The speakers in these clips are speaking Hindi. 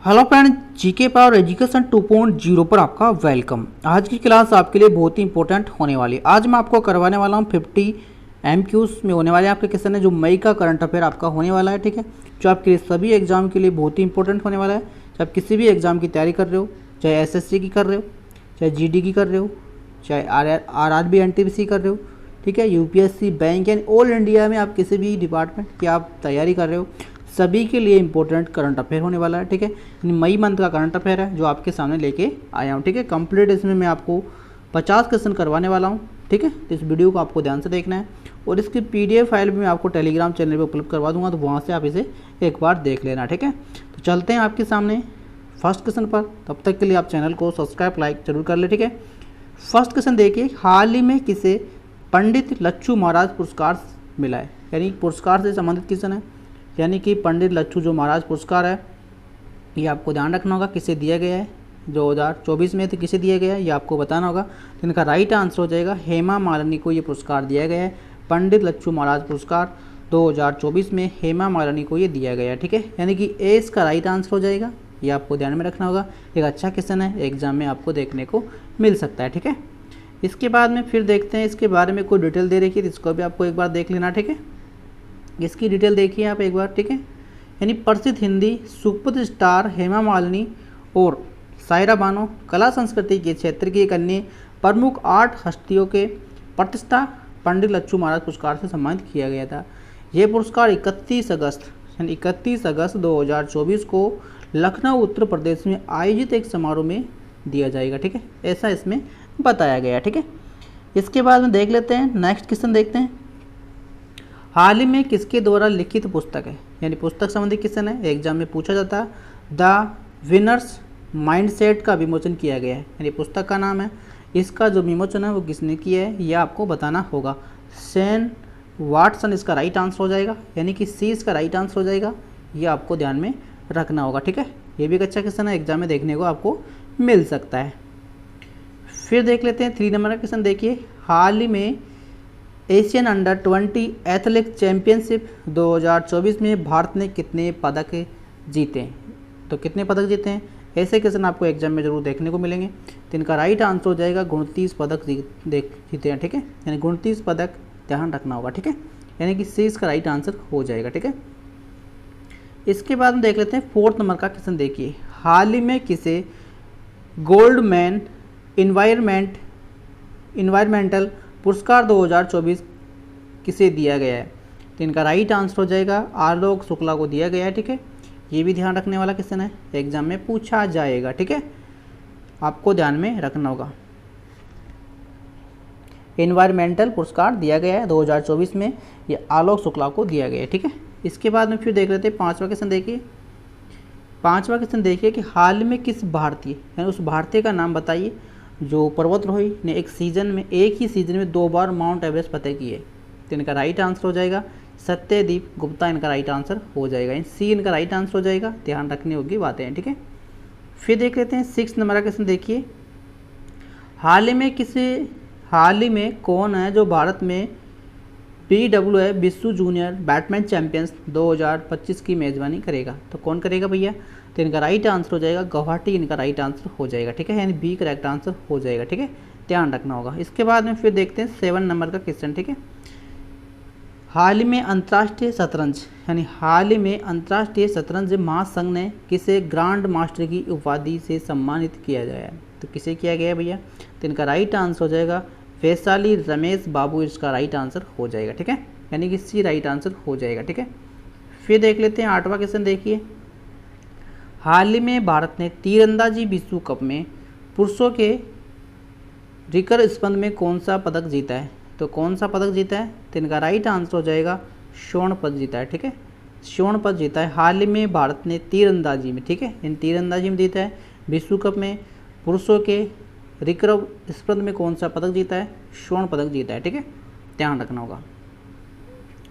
Hello friend, GK power education 2.0 पर आपका वेलकम। आज की क्लास आपके लिए बहुत ही इंपॉर्टेंट होने वाली है। आज मैं आपको करवाने वाला हूँ 50 MQs में होने वाले आपके क्वेश्चन है, जो मई का करंट अफेयर आपका होने वाला है। ठीक है, जो आपके लिए सभी एग्जाम के लिए बहुत ही इंपॉर्टेंट होने वाला है। चाहे आप किसी भी एग्जाम की तैयारी कर रहे हो, चाहे SSC की कर रहे हो, चाहे GD की कर रहे हो, चाहे RRB NTPC कर रहे हो, ठीक है, UPSC bank and all India में आप किसी भी डिपार्टमेंट की आप तैयारी कर रहे हो, सभी के लिए इंपॉर्टेंट करंट अफेयर होने वाला है। ठीक है, मई मंथ का करंट अफेयर है जो आपके सामने लेके आया हूँ। ठीक है, कंप्लीट इसमें मैं आपको 50 क्वेश्चन करवाने वाला हूँ। ठीक है, तो इस वीडियो को आपको ध्यान से देखना है और इसकी PDF फाइल भी मैं आपको टेलीग्राम चैनल पे उपलब्ध करवा दूंगा, तो वहाँ से आप इसे एक बार देख लेना। ठीक है, तो चलते हैं आपके सामने फर्स्ट क्वेश्चन पर। तब तक के लिए आप चैनल को सब्सक्राइब लाइक जरूर कर ले। ठीक है, फर्स्ट क्वेश्चन देखिए, हाल ही में किसे पंडित लच्छू महाराज पुरस्कार मिला है? यानी पुरस्कार से संबंधित क्वेश्चन है, यानी कि पंडित लच्छू जो महाराज पुरस्कार है, ये आपको ध्यान रखना होगा किसे दिया गया है। 2024 में तो किसे दिया गया है ये आपको बताना होगा। तो इनका राइट आंसर हो जाएगा हेमा मालिनी को ये पुरस्कार दिया गया है। पंडित लच्छू महाराज पुरस्कार 2024 में हेमा मालिनी को ये दिया गया है। ठीक है, यानी कि ए इसका राइट आंसर हो जाएगा, ये आपको ध्यान में रखना होगा। एक अच्छा क्वेश्चन है, एग्जाम में आपको देखने को मिल सकता है। ठीक है, इसके बाद में फिर देखते हैं इसके बारे में कोई डिटेल दे रखी है, इसको भी आपको एक बार देख लेना। ठीक है, इसकी डिटेल देखिए आप एक बार। ठीक है, यानी प्रसिद्ध हिंदी सुपर स्टार हेमा मालिनी और सायरा बानो कला संस्कृति के क्षेत्र की एक अन्य प्रमुख 8 हस्तियों के प्रतिष्ठा पंडित लच्छू महाराज पुरस्कार से सम्मानित किया गया था। ये पुरस्कार 31 अगस्त 2024 को लखनऊ उत्तर प्रदेश में आयोजित एक समारोह में दिया जाएगा। ठीक है, ऐसा इसमें बताया गया। ठीक है, इसके बाद में देख लेते हैं नेक्स्ट क्वेश्चन देखते हैं। हाल ही में किसके द्वारा लिखित पुस्तक है? यानी पुस्तक संबंधी क्वेश्चन है, एग्जाम में पूछा जाता है। द विनर्स माइंडसेट का विमोचन किया गया है, यानी पुस्तक का नाम है। इसका जो विमोचन है वो किसने किया है ये आपको बताना होगा। सेन वाटसन इसका राइट आंसर हो जाएगा, यानी कि सी इसका राइट आंसर हो जाएगा। ये आपको ध्यान में रखना होगा। ठीक है, ये भी एक अच्छा क्वेश्चन है, एग्जाम में देखने को आपको मिल सकता है। फिर देख लेते हैं 3 नंबर का क्वेश्चन। देखिए, हाल ही में एशियन अंडर 20 एथलेटिक्स चैंपियनशिप 2024 में भारत ने कितने पदक जीते? तो कितने पदक जीते हैं, ऐसे क्वेश्चन आपको एग्जाम में जरूर देखने को मिलेंगे। तो इनका राइट आंसर हो जाएगा 29 पदक जीते हैं। ठीक है, यानी 29 पदक ध्यान रखना होगा। ठीक है, यानी कि सी इसका राइट आंसर हो जाएगा। ठीक है, इसके बाद हम देख लेते हैं 4th नंबर का क्वेश्चन। देखिए, हाल ही में किसे गोल्डमैन इन्वायरमेंटल पुरस्कार 2024 किसे दिया गया है? तो इनका राइट आंसर हो जाएगा आलोक शुक्ला को दिया गया है। ठीक है, ये भी ध्यान रखने वाला क्वेश्चन है, एग्जाम में पूछा जाएगा। ठीक है, आपको ध्यान में रखना होगा। इन्वायरमेंटल पुरस्कार दिया गया है 2024 में, ये आलोक शुक्ला को दिया गया है। ठीक है, इसके बाद में फिर देख लेते हैं 5वां क्वेश्चन। देखिए, 5वां क्वेश्चन देखिए कि हाल में किस भारतीय, यानी उस भारतीय का नाम बताइए जो पर्वतारोही ने एक ही सीजन में 2 बार माउंट एवरेस्ट फतेह की है। तो इनका राइट आंसर हो जाएगा सत्यदीप गुप्ता, इनका राइट आंसर हो जाएगा। सी इनका राइट आंसर हो जाएगा, ध्यान रखने योग्य बातें हैं। ठीक है, फिर देख लेते हैं 6 नंबर का क्वेश्चन। देखिए, हाल ही में कौन है जो भारत में BWF विश्व जूनियर बैडमिंटन चैंपियंस 2025 की मेजबानी करेगा? तो कौन करेगा भैया? तो इनका राइट आंसर हो जाएगा गुवाहाटी, इनका राइट आंसर हो जाएगा। ठीक है, यानी बी करेक्ट आंसर हो जाएगा। ठीक है, ध्यान रखना होगा। इसके बाद में फिर देखते हैं 7 नंबर का क्वेश्चन। ठीक है, हाल ही में अंतर्राष्ट्रीय शतरंज महासंघ ने किसे ग्रांड मास्टर की उपाधि से सम्मानित किया गया है? तो किसे किया गया भैया? तो इनका राइट आंसर हो जाएगा वैशाली रमेश बाबू, इसका राइट आंसर हो जाएगा। ठीक है, यानी कि सी राइट आंसर हो जाएगा। ठीक है, फिर देख लेते हैं 8वां क्वेश्चन। देखिए, हाल ही में भारत ने तीरंदाजी विश्व कप में पुरुषों के रिकर स्पंद में कौन सा पदक जीता है? तो कौन सा पदक जीता है? तो इनका राइट आंसर हो जाएगा स्वर्ण पदक जीता है। ठीक है, स्वर्ण पदक जीता है हाल ही में भारत ने तीरंदाजी में। ठीक है, इन तीरंदाजी में जीता है। विश्व कप में पुरुषों के रिकर्व स्पर्ध में कौन सा पदक जीता है? स्वर्ण पदक जीता है। ठीक है, ध्यान रखना होगा।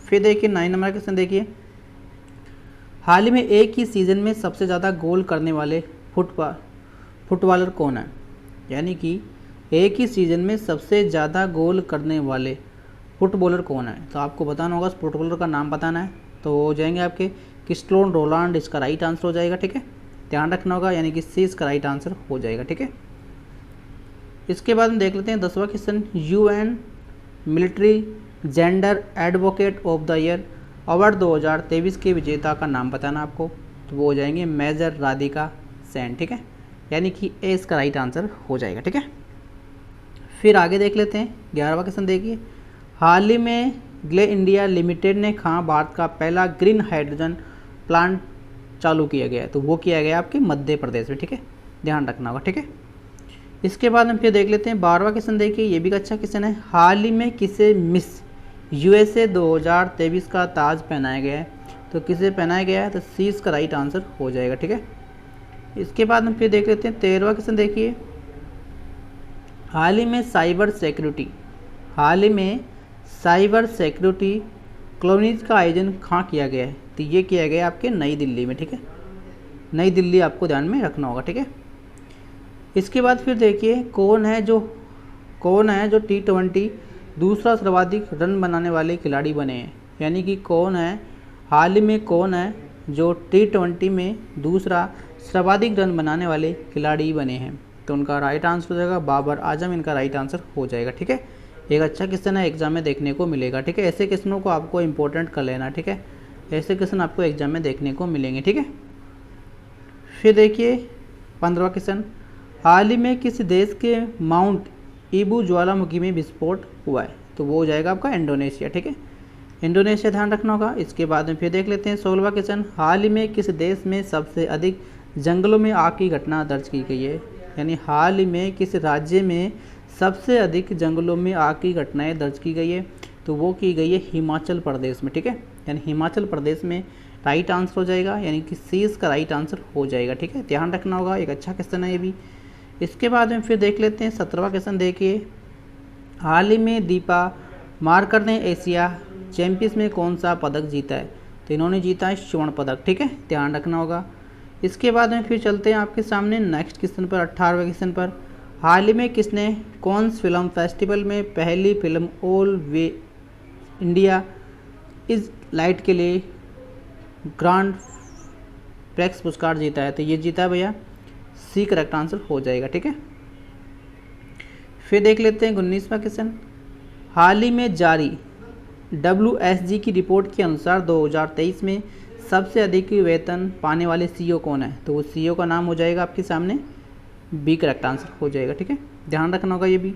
फिर देखिए 9 नंबर क्वेश्चन। देखिए, हाल ही में एक ही सीजन में सबसे ज़्यादा गोल करने वाले फुटबॉलर कौन है? यानी कि एक ही सीजन में सबसे ज़्यादा गोल करने वाले फुटबॉलर कौन है? तो आपको बताना होगा, उस फुटबॉलर का नाम बताना है। तो हो जाएंगे आपके क्रिस्टियानो रोनाल्डो, इसका राइट आंसर हो जाएगा। ठीक है, ध्यान रखना होगा, यानी कि सी इसका राइट आंसर हो जाएगा। ठीक है, इसके बाद हम देख लेते हैं 10वां question. UN military gender advocate of the year award 2023 के विजेता का नाम बताना आपको, तो वो हो जाएंगे मेजर राधिका सेन। ठीक है, यानी कि ए इसका राइट आंसर हो जाएगा। ठीक है, फिर आगे देख लेते हैं 11वां क्वेश्चन। देखिए, हाल ही में ग्ले इंडिया लिमिटेड ने कहाँ भारत का पहला ग्रीन हाइड्रोजन प्लांट चालू किया गया है, तो वो किया गया आपके मध्य प्रदेश में। ठीक है, ध्यान रखना होगा। ठीक है, इसके बाद हम फिर देख लेते हैं 12वां क्वेश्चन। देखिए, ये भी एक अच्छा क्वेश्चन है। हाल ही में किसे मिस यूएसए 2023 का ताज पहनाया गया है, तो किसे पहनाया गया है, तो सी इसका राइट आंसर हो जाएगा। ठीक है, इसके बाद हम फिर देख लेते हैं 13वां क्वेश्चन। देखिए, हाल ही में साइबर सिक्योरिटी कॉलोनीज का आयोजन कहाँ किया गया है, तो ये किया गया आपके नई दिल्ली में। ठीक है, नई दिल्ली आपको ध्यान में रखना होगा। ठीक है, इसके बाद फिर देखिए, कौन है जो T20 दूसरा सर्वाधिक रन बनाने वाले खिलाड़ी बने हैं, यानी कि हाल ही में कौन है जो T20 में दूसरा सर्वाधिक रन बनाने वाले खिलाड़ी बने हैं, तो उनका राइट आंसर हो जाएगा बाबर आजम, इनका राइट आंसर हो जाएगा। ठीक है, एक अच्छा क्वेश्चन है, एग्जाम में देखने को मिलेगा। ठीक है, ऐसे क्वेश्चनों को आपको इंपॉर्टेंट कर लेना। ठीक है, ऐसे क्वेश्चन आपको एग्जाम में देखने को मिलेंगे। ठीक है, फिर देखिए 15वां क्वेश्चन। हाल ही में किस देश के माउंट ईबू ज्वालामुखी में विस्फोट हुआ है, तो वो हो जाएगा आपका इंडोनेशिया। ठीक है, इंडोनेशिया ध्यान रखना होगा। इसके बाद में फिर देख लेते हैं 16वां क्वेश्चन। हाल ही में किस देश में सबसे अधिक जंगलों में आग की घटना दर्ज की गई है, यानी हाल ही में किस राज्य में सबसे अधिक जंगलों में आग की घटनाएं दर्ज की गई है, तो वो की गई है हिमाचल प्रदेश में। ठीक है, यानी हिमाचल प्रदेश में राइट आंसर हो जाएगा, यानी कि सी इसका राइट आंसर हो जाएगा। ठीक है, ध्यान रखना होगा, एक अच्छा क्वेश्चन है ये भी। इसके बाद में फिर देख लेते हैं 17वां क्वेश्चन। देखिए, हाल ही में दीपा मार्कर ने एशिया चैंपियंस में कौन सा पदक जीता है, तो इन्होंने जीता है स्वर्ण पदक। ठीक है, ध्यान रखना होगा। इसके बाद में फिर चलते हैं आपके सामने नेक्स्ट क्वेश्चन पर, 18वें क्वेश्चन पर। हाल ही में किसने कॉन्स फिल्म फेस्टिवल में पहली film all way India is light के लिए ग्रांड प्रेक्स पुरस्कार जीता है, तो ये जीता है भैया, सी करेक्ट आंसर हो जाएगा। ठीक है, फिर देख लेते हैं 19वां क्वेश्चन। हाल ही में जारी WSG की रिपोर्ट के अनुसार 2023 में सबसे अधिक वेतन पाने वाले CEO कौन है, तो वो CEO का नाम हो जाएगा आपके सामने बी करेक्ट आंसर हो जाएगा। ठीक है, ध्यान रखना होगा ये भी।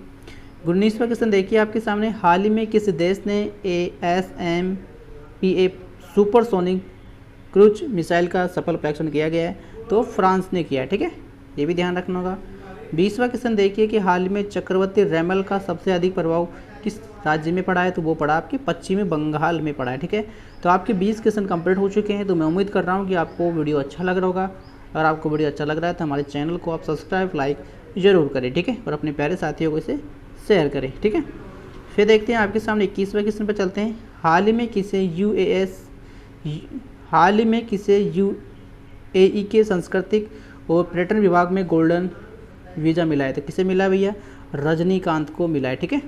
19वां क्वेश्चन देखिए आपके सामने। हाल ही में किस देश ने ASMPA सुपरसोनिक क्रूज मिसाइल का सफल परीक्षण किया गया है, तो फ्रांस ने किया है। ठीक है, ये भी ध्यान रखना होगा। 20वां क्वेश्चन देखिए कि हाल ही में चक्रवाती रेमल का सबसे अधिक प्रभाव किस राज्य में पड़ा है, तो वो पड़ा आपके पश्चिमी बंगाल में पड़ा है। ठीक है, तो आपके 20 क्वेश्चन कंप्लीट हो चुके हैं। तो मैं उम्मीद कर रहा हूँ कि आपको वीडियो अच्छा लग रहा होगा। अगर आपको वीडियो अच्छा लग रहा है तो हमारे चैनल को आप सब्सक्राइब लाइक ज़रूर करें। ठीक है, और अपने प्यारे साथियों को इसे शेयर करें। ठीक है, फिर देखते हैं आपके सामने 21वें क्वेश्चन पर चलते हैं। हाल ही में किसे UAE के सांस्कृतिक और पर्यटन विभाग में गोल्डन वीज़ा मिला है, तो किसे मिला है भैया, रजनीकांत को मिला है। ठीक है,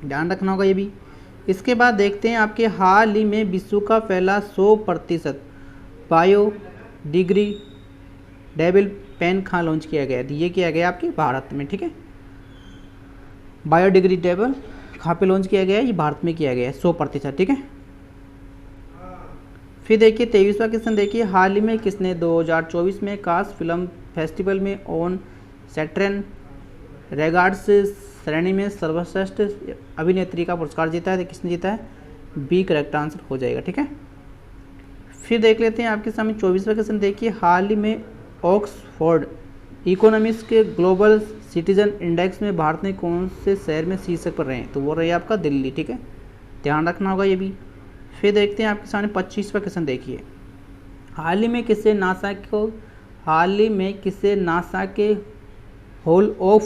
ध्यान रखना होगा ये भी। इसके बाद देखते हैं आपके हाल ही में विश्व का पहला 100% बायोडिग्रेडेबल पेन कहाँ लॉन्च किया गया है, तो ये किया गया आपके भारत में। ठीक है, बायोडिग्रेडेबल कहाँ पे लॉन्च किया गया है, ये भारत में किया गया है 100%। ठीक है, फिर देखिए 23वां क्वेश्चन देखिए। हाल ही में किसने 2024 में कांस फिल्म फेस्टिवल में ऑन सैटर्न रेगार्ड्स श्रेणी में सर्वश्रेष्ठ अभिनेत्री का पुरस्कार जीता है, तो किसने जीता है, बी करेक्ट आंसर हो जाएगा। ठीक है, फिर देख लेते हैं आपके सामने 24वां क्वेश्चन देखिए। हाल ही में ऑक्सफोर्ड इकोनॉमिक्स के ग्लोबल सिटीजन इंडेक्स में भारत ने कौन से शहर में शीर्षक पर रहे हैं, तो वो रही आपका दिल्ली। ठीक है, ध्यान रखना होगा ये भी। फिर देखते हैं आपके सामने 25वां क्वेश्चन देखिए। हाल ही में किसे नासा के हॉल ऑफ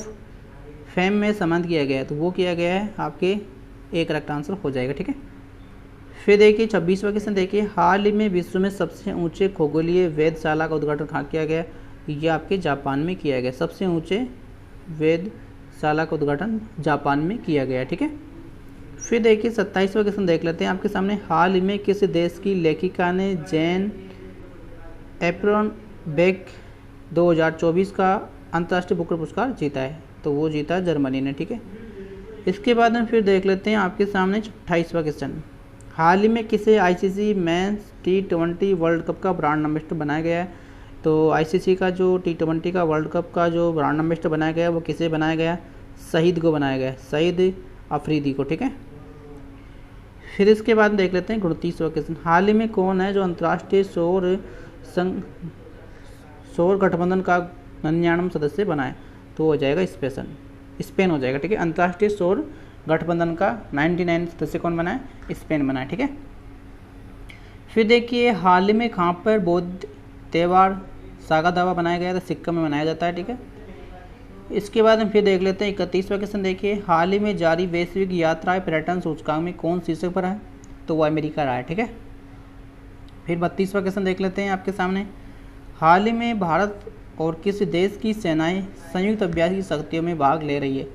फेम में सम्मानित किया गया है, तो वो किया गया है आपके एक करेक्ट आंसर हो जाएगा। ठीक है, फिर देखिए 26वां क्वेश्चन देखिए। हाल ही में विश्व में सबसे ऊंचे खगोलीय वेधशाला का उद्घाटन कहाँ किया गया, ये आपके जापान में किया गया। सबसे ऊंचे वेधशाला का उद्घाटन जापान में किया गया। ठीक है, फिर देखिए 27वां क्वेश्चन देख लेते हैं आपके सामने। हाल ही में किस देश की लेखिका ने जैन बेक 2024 का अंतर्राष्ट्रीय बुकर पुरस्कार जीता है, तो वो जीता है जर्मनी ने, ठीक है। इसके बाद हम फिर देख लेते हैं आपके सामने 28वां क्वेश्चन। हाल ही में किसे ICC men's T20 world cup का ब्रांड एम्बेसडर बनाया गया है? तो आईसीसी का जो T20 का वर्ल्ड कप का जो ब्रांड एम्बेसडर बनाया गया है वो किसे बनाया गया? शहीद को बनाया गया है, शहीद अफरीदी को, ठीक है। फिर इसके बाद देख लेते हैं 29वां क्वेश्चन। हाल ही में कौन है जो अंतर्राष्ट्रीय सौर गठबंधन का 99वां सदस्य बना है? तो हो जाएगा स्पेन हो जाएगा, ठीक है। अंतर्राष्ट्रीय सौर गठबंधन का 99 सदस्य कौन बना है? स्पेन बना है, ठीक है। फिर देखिए हाल ही में कहाँ पर बौद्ध त्यौहार सागा दावा बनाया गया था? सिक्किम में मनाया जाता है, ठीक है। इसके बाद हम फिर देख लेते हैं 31वां क्वेश्चन। देखिए हाल ही में जारी वैश्विक यात्राएं पर्यटन सूचकांक में कौन शीर्षक पर है? तो वो अमेरिका रहा है, ठीक है। फिर 32वां क्वेश्चन देख लेते हैं आपके सामने। हाल ही में भारत और किस देश की सेनाएं संयुक्त अभ्यास की शक्तियों में भाग ले रही है?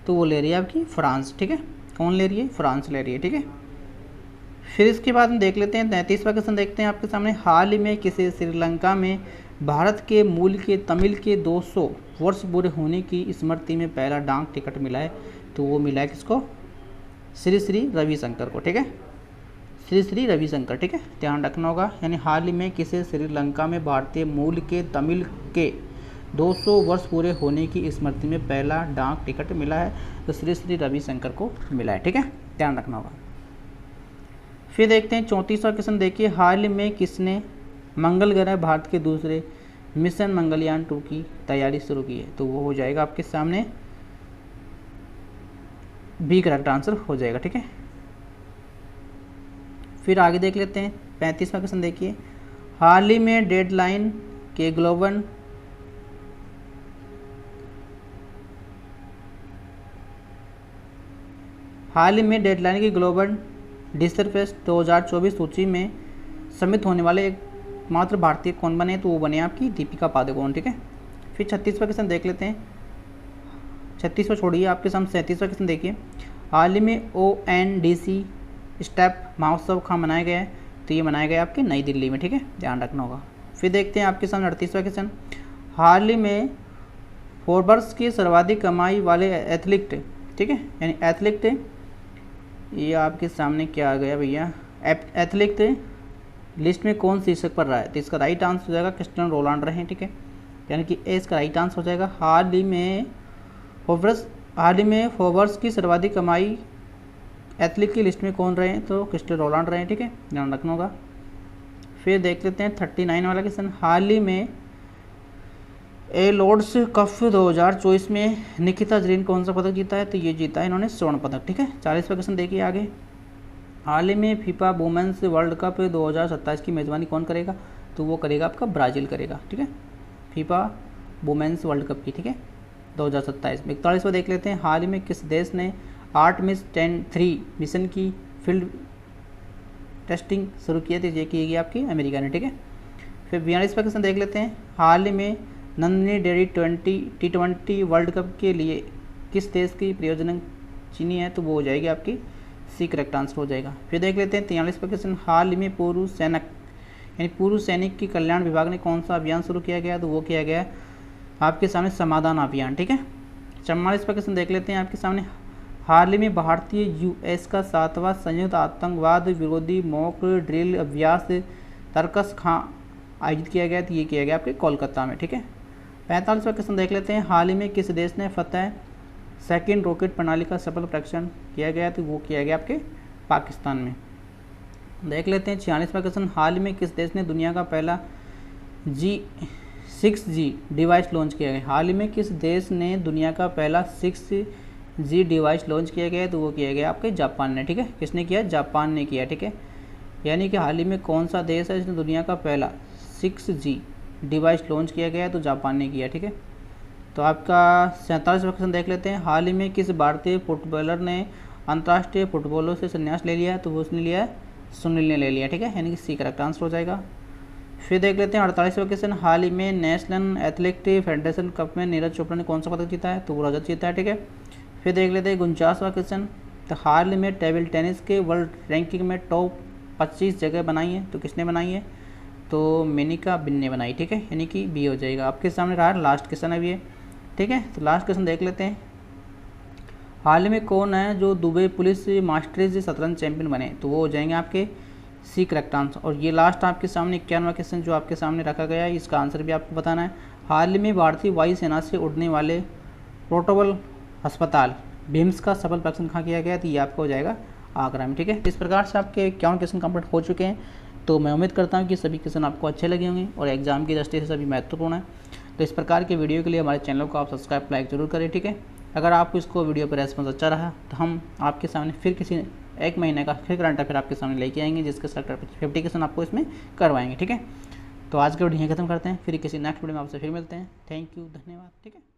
तो वो ले रही है आपकी फ्रांस, ठीक है। कौन ले रही है? फ्रांस ले रही है, ठीक है। फिर इसके बाद हम देख लेते हैं 33वां क्वेश्चन देखते हैं आपके सामने। हाल ही में किसे श्रीलंका में भारत के मूल के तमिल के 200 वर्ष पूरे होने की स्मृति में पहला डाक टिकट मिला है? तो वो मिला है किसको? श्री श्री रविशंकर को, ठीक है। श्री श्री रविशंकर, ठीक है, ध्यान रखना होगा। यानी हाल ही में किसे श्रीलंका में भारतीय मूल के तमिल के 200 वर्ष पूरे होने की स्मृति में पहला डाक टिकट मिला है? तो श्री श्री रविशंकर को मिला है, ठीक है, ध्यान रखना होगा। फिर देखते हैं 34वां क्वेश्चन। देखिए हाल ही में किसने मंगल ग्रह भारत के दूसरे मिशन मंगलयान 2 की तैयारी शुरू की है? तो वो हो जाएगा आपके सामने बी करेक्ट आंसर हो जाएगा, ठीक है। फिर आगे देख लेते हैं 35वां क्वेश्चन। देखिए हाल ही में डेडलाइन के ग्लोबल डिजिटल फेस्ट 2024 सूची में सम्मिलित होने वाले एकमात्र भारतीय कौन बने? तो वो बने आपकी दीपिका पादुकोण, ठीक है। फिर 36वां क्वेश्चन देख लेते हैं। 36वां छोड़िए, आपके सामने 37वां क्वेश्चन देखिए। हाल ही में ONDC स्टेप महोत्सव कहाँ मनाया गया है? तो ये मनाया गया आपके नई दिल्ली में, ठीक है, ध्यान रखना होगा। फिर देखते हैं आपके सामने 38वां क्वेश्चन। हाल ही में फोर्ब्स की सर्वाधिक कमाई वाले एथलीट, ठीक है, यानी एथलीट, ये आपके सामने क्या आ गया भैया? एथलीट लिस्ट में कौन शीर्षक पर रहा है? तो इसका राइट आंसर हो जाएगा क्रिस्टियानो रोनाल्डो रहे हैं, ठीक है, यानी कि ए इसका राइट आंसर हो जाएगा। हाल ही में फोर्ब्स की सर्वाधिक कमाई एथलीट की लिस्ट में कौन रहे हैं? तो क्रिस्टियानो रोनाल्डो रहे हैं, ठीक है, ध्यान रखना होगा। फिर देख लेते हैं 39 वाला क्वेश्चन। हाल ही में लॉर्ड्स कप 2024 में निकिता जरीन कौन सा पदक जीता है? तो ये जीता है इन्होंने स्वर्ण पदक, ठीक है। 40वां क्वेश्चन देखिए आगे। हाल ही में फीफा वुमेन्स वर्ल्ड कप 2027 की मेज़बानी कौन करेगा? तो वो करेगा आपका ब्राज़ील करेगा, ठीक है, फीफा वुमेन्स वर्ल्ड कप की, ठीक है, 2027 में। 41वां देख लेते हैं। हाल ही में किस देश ने आर्टेमिस-3 मिशन की फील्ड टेस्टिंग शुरू किया? तो ये की गई आपकी अमेरिका ने, ठीक है। फिर 42वां क्वेश्चन देख लेते हैं। हाल ही में Nandini dairy T20 world cup के लिए किस देश की प्रयोजन चीनी है? तो वो हो जाएगी आपकी सी करेक्ट आंसर हो जाएगा। फिर देख लेते हैं 43वां क्वेश्चन। हाल ही में पूर्व सैनिक की कल्याण विभाग ने कौन सा अभियान शुरू किया गया? तो वो किया गया आपके सामने समाधान अभियान, ठीक है। 44वां क्वेश्चन देख लेते हैं आपके सामने। हाल ही में भारतीय US का 7वां संयुक्त आतंकवाद विरोधी मॉक ड्रिल अभ्यास तरकस खां आयोजित किया गया? तो ये किया गया आपके कोलकाता में, ठीक है। 45वां क्वेश्चन देख लेते हैं। हाल ही में किस देश ने फतेह सेकंड रॉकेट प्रणाली का सफल परीक्षण किया गया? तो वो किया गया आपके पाकिस्तान में। देख लेते हैं 46वां क्वेश्चन। हाल ही में किस देश ने दुनिया का पहला 6G डिवाइस लॉन्च किया गया? हाल ही में किस देश ने दुनिया का पहला 6G डिवाइस लॉन्च किया गया? तो वो किया गया आपके जापान ने, ठीक है। किसने किया? जापान ने किया, ठीक है। यानी कि हाल ही में कौन सा देश है जिसने दुनिया का पहला 6G डिवाइस लॉन्च किया गया? तो जापान ने किया, ठीक है। तो आपका 47वां क्वेश्चन देख लेते हैं। हाल ही में किस भारतीय फुटबॉलर ने अंतर्राष्ट्रीय फुटबॉलों से संन्यास ले लिया? तो वो उसने लिया सुनील ने ले लिया, ठीक है, यानी कि सी करेक्ट आंसर हो जाएगा। फिर देख लेते हैं 48वां क्वेश्चन। हाल ही में नेशनल एथलेटिक फेडरेशन कप में नीरज चोपड़ा ने कौन सा पदक जीता है? तो वो रजत जीता है, ठीक है। फिर देख लेते हैं 49वां क्वेश्चन। तो हाल ही में टेबल टेनिस के वर्ल्ड रैंकिंग में टॉप 25 जगह बनाई है? तो किसने बनाई है? तो मेनिका बिन ने बनाई, ठीक है, यानी कि बी हो जाएगा। आपके सामने रहा लास्ट क्वेश्चन है ये, ठीक है। तो लास्ट क्वेश्चन देख लेते हैं। हाल में कौन है जो दुबई पुलिस मास्टर्स शतरंज चैंपियन बने? तो वो हो जाएंगे आपके सी करेक्ट आंसर। और ये लास्ट आपके सामने 91वां क्वेश्चन जो आपके सामने रखा गया है, इसका आंसर भी आपको बताना है। हाल में भारतीय वायुसेना से उड़ने वाले पोर्टेबल अस्पताल बिम्स का सफल परीक्षण कहाँ किया गया? तो ये आपको हो जाएगा आगरा में, ठीक है। इस प्रकार से आपके 51 क्वेश्चन कंप्लीट हो चुके हैं। तो मैं उम्मीद करता हूँ कि सभी क्वेश्चन आपको अच्छे लगे होंगे और एग्जाम की दृष्टि से सभी महत्वपूर्ण है। तो इस प्रकार के वीडियो के लिए हमारे चैनल को आप सब्सक्राइब लाइक जरूर करें, ठीक है। अगर आपको इसको वीडियो पर रेस्पॉन्स अच्छा रहा तो हम आपके सामने फिर किसी एक महीने का फिर करंट अफेयर आपके सामने लेके आएंगे, जिसके सेक्टर 50 क्वेश्चन आपको इसमें करवाएंगे, ठीक है। तो आज का वीडियो खत्म करते हैं, फिर किसी नेक्स्ट वीडियो में आपसे फिर मिलते हैं। थैंक यू, धन्यवाद, ठीक है।